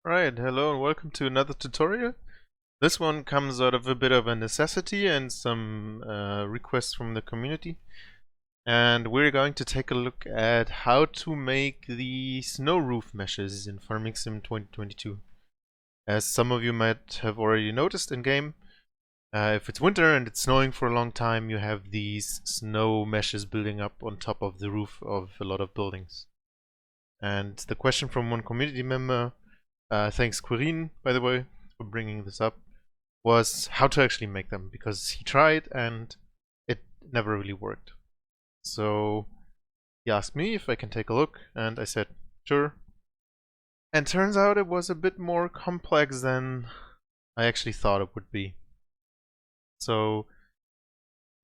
Alright, hello and welcome to another tutorial. This one comes out of a bit of a necessity and some requests from the community. And we're going to take a look at how to make the snow roof meshes in Farming Sim 2022. As some of you might have already noticed in game, if it's winter and it's snowing for a long time, you have these snow meshes building up on top of the roof of a lot of buildings. And the question from one community member, thanks Quirin, by the way, for bringing this up, was how to actually make them, because he tried and it never really worked. So he asked me if I can take a look, and I said sure. And turns out it was a bit more complex than I actually thought it would be. So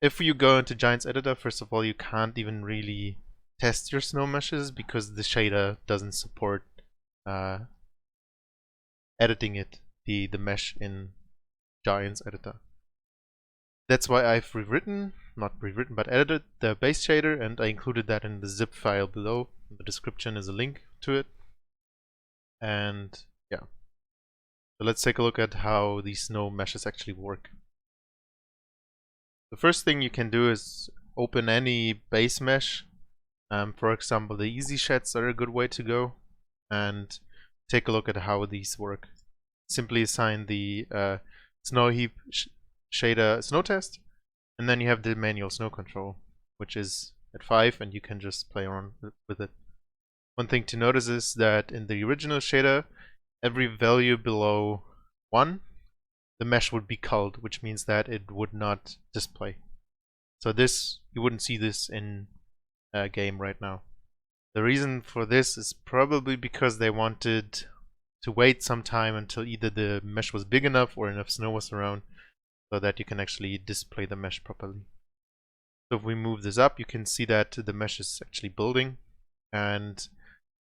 if you go into Giants Editor, first of all, you can't even really test your snow meshes because the shader doesn't support editing the mesh in Giants Editor. That's why I've but edited the base shader, and I included that in the zip file below. In the description is a link to it. And yeah. So let's take a look at how these snow meshes actually work. The first thing you can do is open any base mesh. For example, the easy sheds are a good way to go, and take a look at how these work. Simply assign the snow heap shader snow test, and then you have the manual snow control, which is at 5, and you can just play around with it. One thing to notice is that in the original shader, every value below 1, the mesh would be culled, which means that it would not display. So this, you wouldn't see this in game right now. The reason for this is probably because they wanted to wait some time until either the mesh was big enough or enough snow was around so that you can actually display the mesh properly. So if we move this up, you can see that the mesh is actually building, and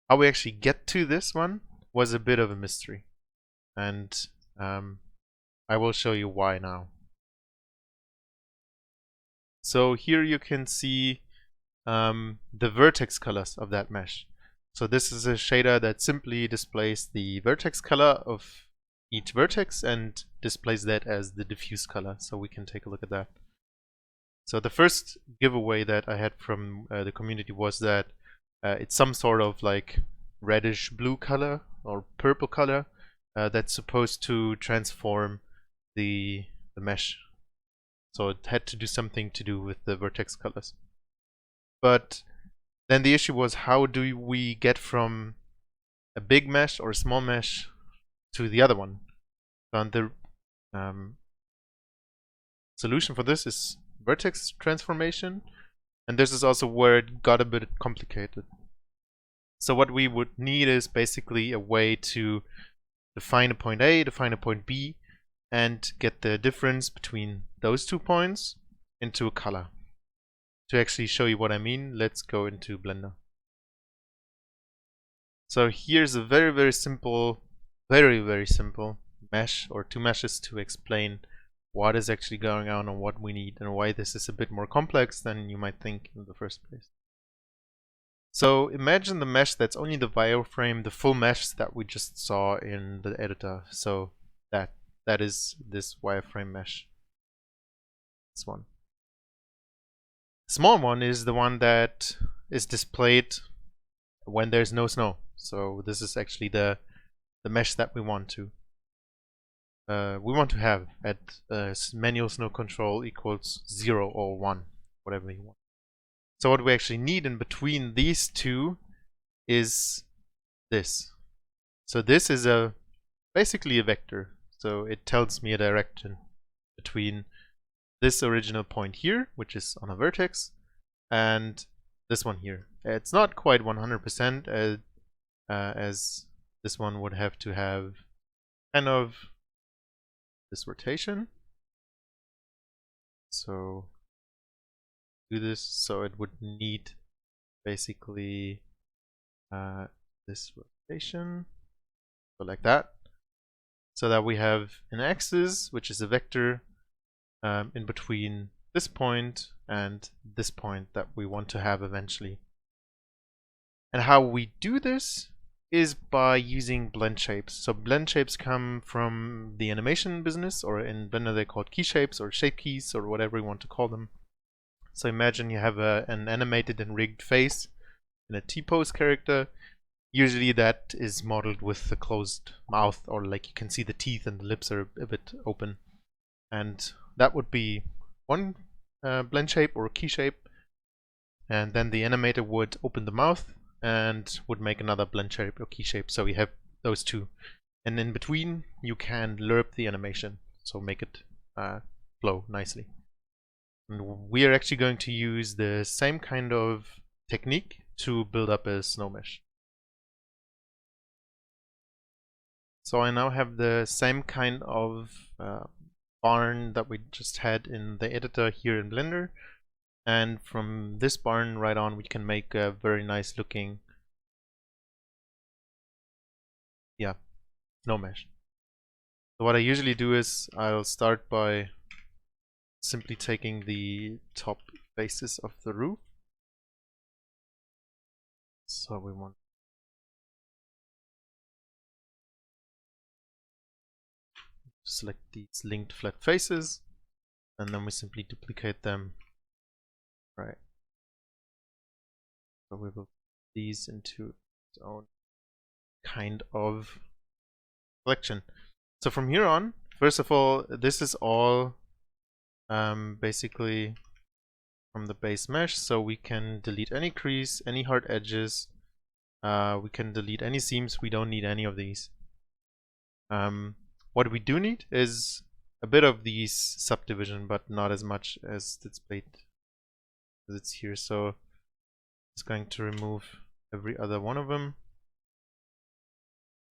how we actually get to this one was a bit of a mystery, and I will show you why now. So here you can see the vertex colors of that mesh. So this is a shader that simply displays the vertex color of each vertex and displays that as the diffuse color. So we can take a look at that. So the first giveaway that I had from the community was that it's some sort of like reddish blue color or purple color that's supposed to transform the mesh. So it had to do something to do with the vertex colors. But then the issue was, how do we get from a big mesh or a small mesh to the other one? And the solution for this is Vertex Transformation, and this is also where it got a bit complicated. So what we would need is basically a way to define a point A, define a point B, and get the difference between those 2 points into a color. To actually show you what I mean, let's go into Blender. So here's a very simple mesh, or 2 meshes, to explain what is actually going on and what we need and why this is a bit more complex than you might think in the first place. So imagine the mesh that's only the wireframe, the full mesh that we just saw in the editor. So that is this wireframe mesh. This one. Small one is the one that is displayed when there's no snow. So this is actually the mesh that we want to have at manual snow control equals 0 or 1, whatever you want. So what we actually need in between these two is this. So this is basically a vector. So it tells me a direction between this original point here, which is on a vertex, and this one here. It's not quite 100% as this one would have to have kind of this rotation. So do this, so it would need basically this rotation, so like that, so that we have an axis, which is a vector in between this point and this point that we want to have eventually. And how we do this is by using blend shapes. So blend shapes come from the animation business, or in Blender they're called key shapes or shape keys or whatever you want to call them. So imagine you have an animated and rigged face in a T-pose character. Usually that is modeled with a closed mouth, or like you can see the teeth and the lips are a bit open. And that would be one blend shape or key shape. And then the animator would open the mouth and would make another blend shape or key shape. So we have those two. And in between, you can lerp the animation, so make it flow nicely. And we are actually going to use the same kind of technique to build up a snow mesh. So I now have the same kind of barn that we just had in the editor here in Blender. And from this barn right on, we can make a very nice looking snow mesh. So what I usually do is I'll start by simply taking the top faces of the roof. So we want to select these linked flat faces, and then we simply duplicate them. Right. So we will put these into its own kind of collection. So from here on, first of all, this is all basically from the base mesh, so we can delete any crease, any hard edges, we can delete any seams. We don't need any of these. What we do need is a bit of these subdivision, but not as much as displayed as it's here. So it's going to remove every other one of them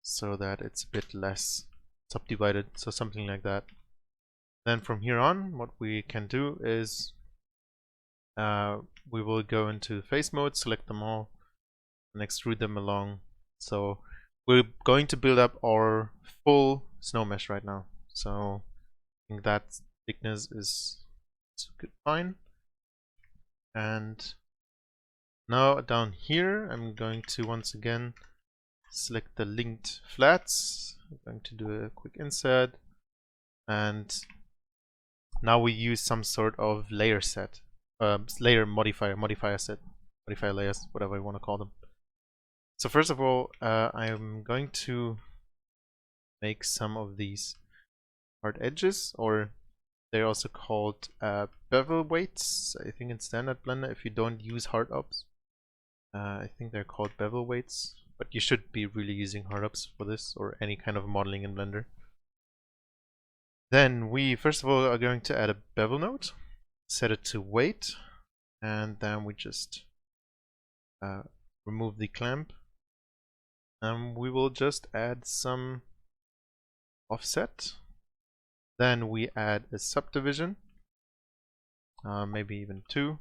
so that it's a bit less subdivided, so something like that. Then from here on, what we can do is we will go into face mode, select them all, and extrude them along. So we're going to build up our full snow mesh right now. So I think that thickness is good, fine. And now down here, I'm going to once again select the linked flats. I'm going to do a quick insert, and now we use some sort of layer set, layer modifier set, modifier layers, whatever you want to call them. So first of all, I'm going to make some of these hard edges, or they're also called bevel weights. I think in standard Blender, if you don't use hard ups, I think they're called bevel weights, but you should be really using hard ups for this or any kind of modeling in Blender. Then we first of all are going to add a bevel node, set it to weight, and then we just remove the clamp, and we will just add some offset. Then we add a subdivision, maybe even 2.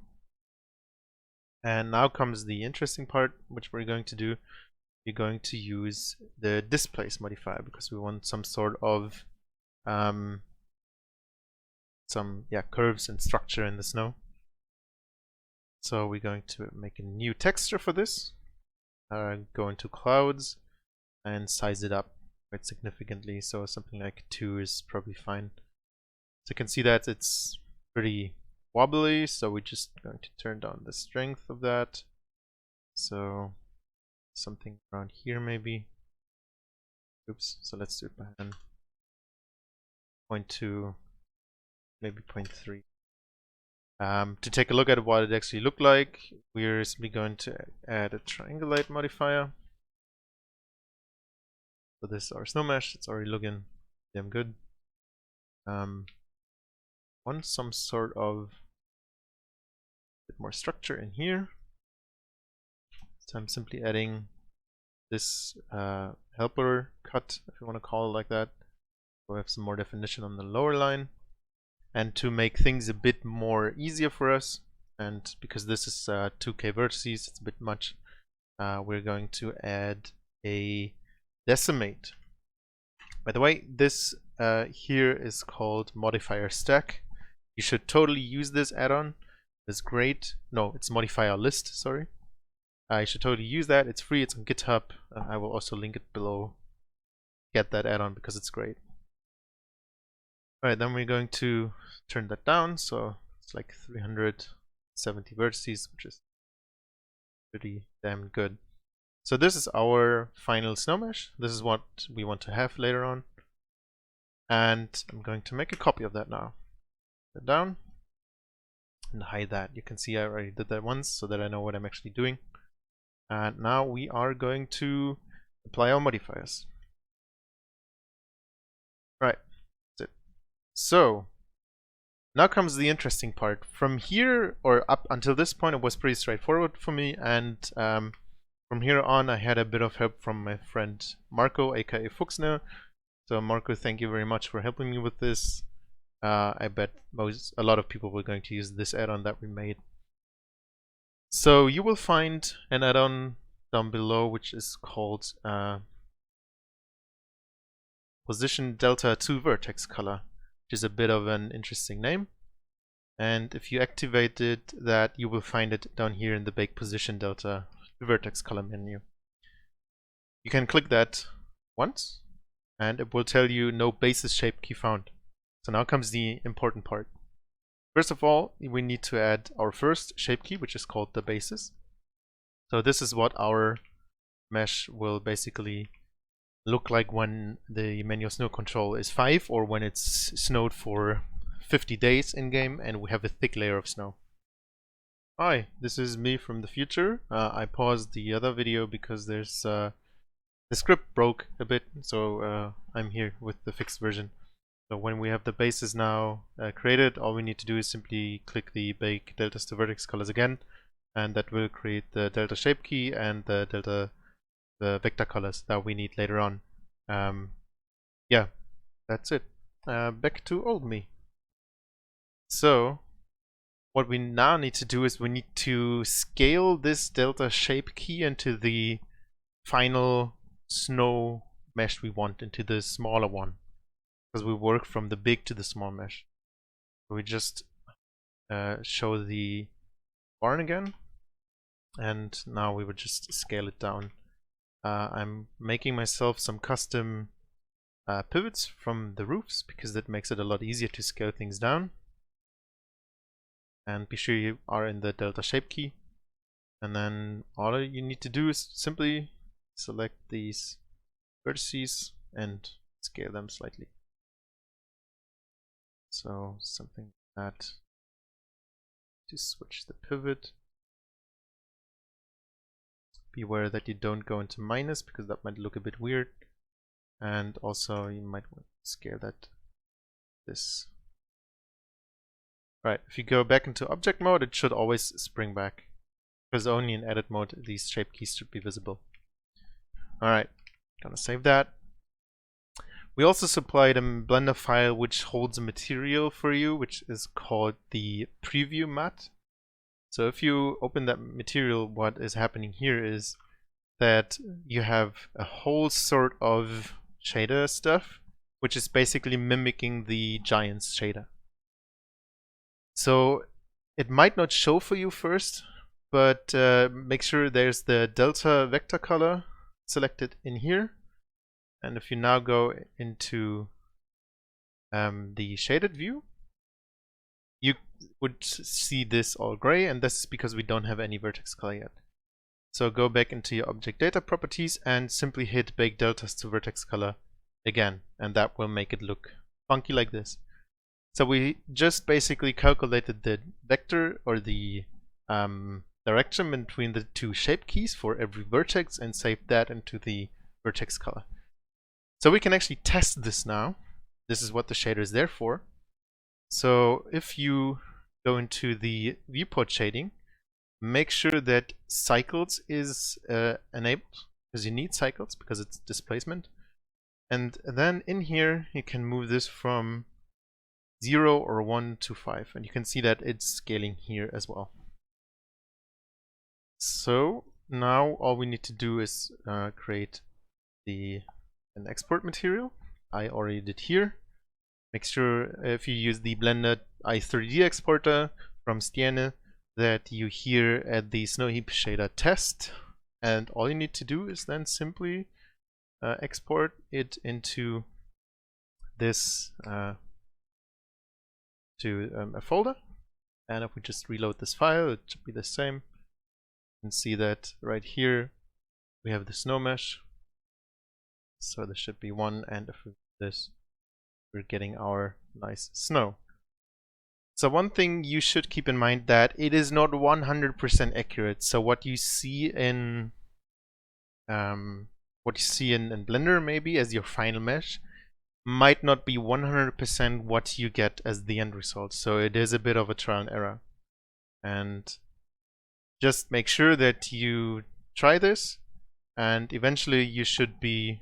And now comes the interesting part, which we're going to do. We're going to use the Displace Modifier because we want some sort of curves and structure in the snow. So we're going to make a new texture for this, go into clouds and size it up quite significantly, so something like 2 is probably fine. So you can see that it's pretty wobbly, so we're just going to turn down the strength of that. So something around here maybe. Oops, so let's do it by hand. 0.2, maybe 0.3. To take a look at what it actually looked like, we're simply going to add a triangulate modifier. So this is our snow mesh. It's already looking damn good. Want some sort of bit more structure in here. So I'm simply adding this helper cut, if you want to call it like that. So we have some more definition on the lower line. And to make things a bit more easier for us, and because this is 2K vertices, it's a bit much, we're going to add a decimate. By the way, this here is called Modifier Stack. You should totally use this add-on. It's great. No, it's Modifier List, sorry. I should totally use that. It's free, it's on GitHub. I will also link it below. Get that add-on because it's great. Alright, then we're going to turn that down, so it's like 370 vertices, which is pretty damn good. So this is our final snow mesh. This is what we want to have later on. And I'm going to make a copy of that now. Put it down and hide that. You can see I already did that once so that I know what I'm actually doing. And now we are going to apply our modifiers. Right, that's it. So now comes the interesting part. From here, or up until this point, it was pretty straightforward for me, and from here on I had a bit of help from my friend Marco, aka Fuxna. So Marco, thank you very much for helping me with this. I bet a lot of people were going to use this add-on that we made. So you will find an add-on down below which is called Position Delta 2 Vertex Color, which is a bit of an interesting name. And if you activate it, that you will find it down here in the Bake Position Delta Vertex Color menu. You can click that once and it will tell you no basis shape key found. So now comes the important part. First of all, we need to add our first shape key, which is called the basis. So this is what our mesh will basically look like when the manual snow control is 5 or when it's snowed for 50 days in game and we have a thick layer of snow. Hi, this is me from the future. I paused the other video because there's the script broke a bit, so I'm here with the fixed version. So when we have the bases now created, all we need to do is simply click the Bake Deltas to Vertex Colors again, and that will create the delta shape key and the vector colors that we need later on. Yeah, that's it. Back to old me. So what we now need to do is we need to scale this delta shape key into the final snow mesh we want, into the smaller one, because we work from the big to the small mesh. So we just show the barn again, and now we would just scale it down. I'm making myself some custom pivots from the roofs because that makes it a lot easier to scale things down. And be sure you are in the delta shape key, and then all you need to do is simply select these vertices and scale them slightly. So something like that. To switch the pivot. Beware that you don't go into minus because that might look a bit weird, and also you might want to scale that this. Right, if you go back into object mode, it should always spring back, because only in edit mode these shape keys should be visible. Alright, gonna save that. We also supplied a Blender file which holds a material for you, which is called the preview mat. So if you open that material, what is happening here is that you have a whole sort of shader stuff, which is basically mimicking the Giants shader. So it might not show for you first, but make sure there's the delta vector color selected in here. And if you now go into the shaded view, you would see this all gray, and this is because we don't have any vertex color yet. So go back into your object data properties and simply hit Bake Deltas to Vertex Color again, and that will make it look funky like this. So we just basically calculated the vector or the direction between the two shape keys for every vertex and saved that into the vertex color. So we can actually test this now. This is what the shader is there for. So if you go into the viewport shading, make sure that cycles is enabled, because you need cycles because it's displacement. And then in here you can move this from 0 or 1 to 5, and you can see that it's scaling here as well. So now all we need to do is create an export material. I already did here. Make sure if you use the Blender i3D exporter from Stiene, that you here at the snow heap shader test, and all you need to do is then simply export it into this to a folder. And if we just reload this file, it should be the same. You can see that right here we have the snow mesh. So there should be one, and if we do this, we're getting our nice snow. So one thing you should keep in mind that it is not 100% accurate. So what you see in Blender maybe as your final mesh might not be 100% what you get as the end result. So it is a bit of a trial and error. And just make sure that you try this, and eventually you should be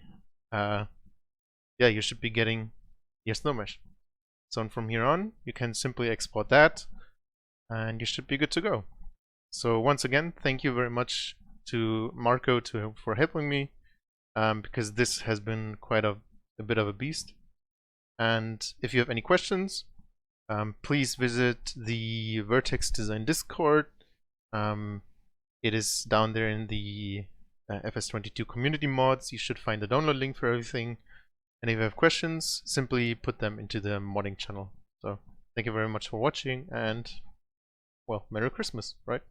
getting your snow mesh. So from here on, you can simply export that, and you should be good to go. So once again, thank you very much to Marco for helping me, because this has been quite a bit of a beast. And if you have any questions, please visit the Vertex Design Discord. It is down there in the FS22 community mods. You should find the download link for everything. And if you have questions, simply put them into the modding channel. So thank you very much for watching, and well, Merry Christmas, right?